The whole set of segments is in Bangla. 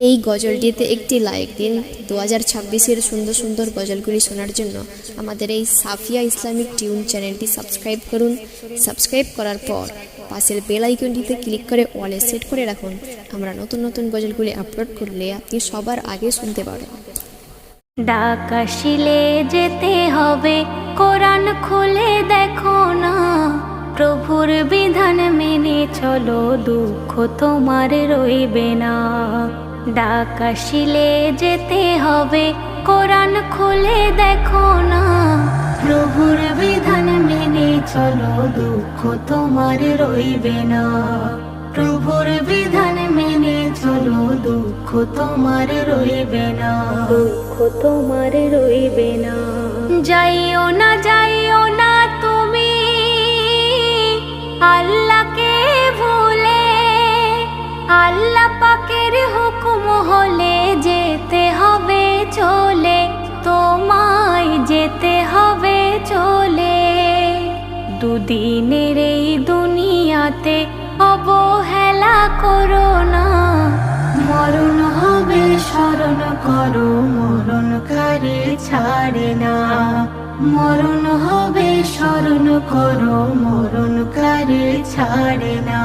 এই গজলটিতে একটি লাইক দিন। 2026-এর সুন্দর সুন্দর গজলগুলি শোনার জন্য আমাদের এই সাফিয়া ইসলামিক টিউন চ্যানেলটি সাবস্ক্রাইব করুন। সাবস্ক্রাইব করার পর পাশের বেল আইকনটিতে ক্লিক করে অলে সেট করে রাখুন। আমরা নতুন নতুন গজলগুলি আপলোড করলে আপনি সবার আগে শুনতে পারেন। ডাক আসিলে যেতে হবে, কোরআন খুলে দেখো না, প্রভুর বিধান মেনে চলো, দুঃখ তোমার রইবে না। ডাক আসিলে যেতে হবে, কোরআন খুলে দেখো না, প্রভুর বিধান মেনে চলো, দুঃখ তোমার রইবে না। প্রভুর বিধান মেনে চলো, দুঃখ তোমার রইবে না, দুঃখ তোমার রইবে না। যাইও না যাইও না তুমি আল্লাহকে ভুলে, আল্লাহ পাকের হুকুম হলে যেতে হবে চলে, তোমায় যেতে হবে চলে। দুদিনের এই দুনিয়াতে অবহেলা করো না, মরণ হবে স্মরণ করো, মরণকারী ছাড়ে না। মরণ হবে স্মরণ করো, মরণকারী ছাড়ে না।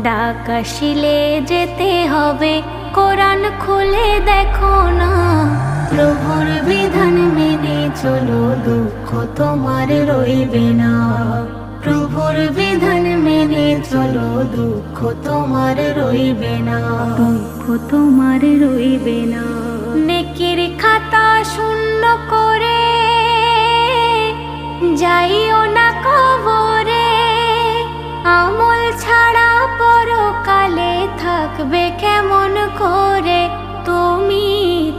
ডাক আসিলে যেতে হবে, কোরআন খুলে দেখো না, প্রভুর বিধান মেনে চলো, দুঃখ তোমার রইবে না। প্রভুর বিধান মেনে চলো, দুঃখ তোমার রইবে না, দুঃখ তোমার রইবে না। নেকির খাতা শূন্য করে যাইও না কবরে, আমল ছাড়া পরকালে থাকবে কেমন করে, তুমি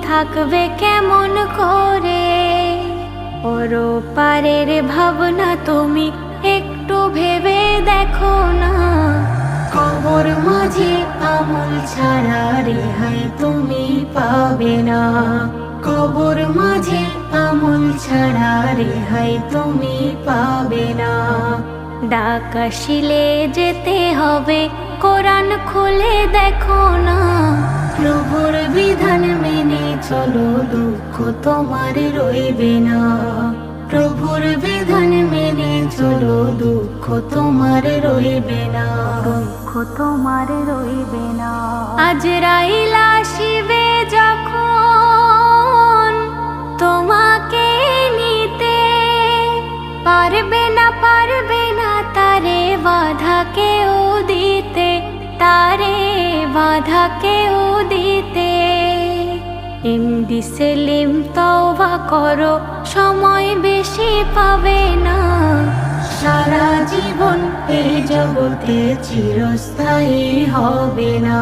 থাকবে কেমন করে। পরপারের ভাবনা তুমি একটু ভেবে দেখো না, কবর মাঝে আমল ছাড়া রেহাই তুমি পাবে না। কবর মাঝে আমল ছাড়া রেহাই তুমি পাবে না। ডাক আসিলে যেতে হবে, কোরআন খুলে দেখো না, প্রভুর বিধান মেনে চলো, দুঃখ তোমার রইবে না। প্রভুর বিধান মেনে চলো, দুঃখ তোমার রইবে না, দুঃখ তোমার রইবে না। আজরাইল আসিবে যখন তোমাকে নিতে, পারবে না তারে বাধা কেউ দিতে, তারে বাধা কেউ দিতে। এমডি সেলিম তওবা করো, সময় বেশি পাবে না। সারা জীবন এই জগতে চিরস্থায়ী হবে না,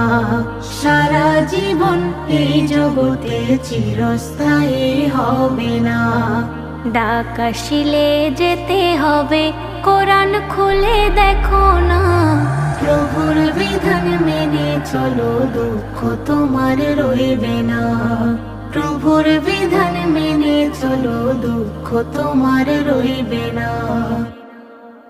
সারা জীবন এই জগতে চিরস্থায়ী হবে না। ডাক আসিলে যেতে হবে, কোরআন খুলে দেখো না, প্রভুর বিধান মেনে চলো, দুঃখ তোমার রইবে না। প্রভুর বিধান মেনে চলো, দুঃখ তোমার রইবে না।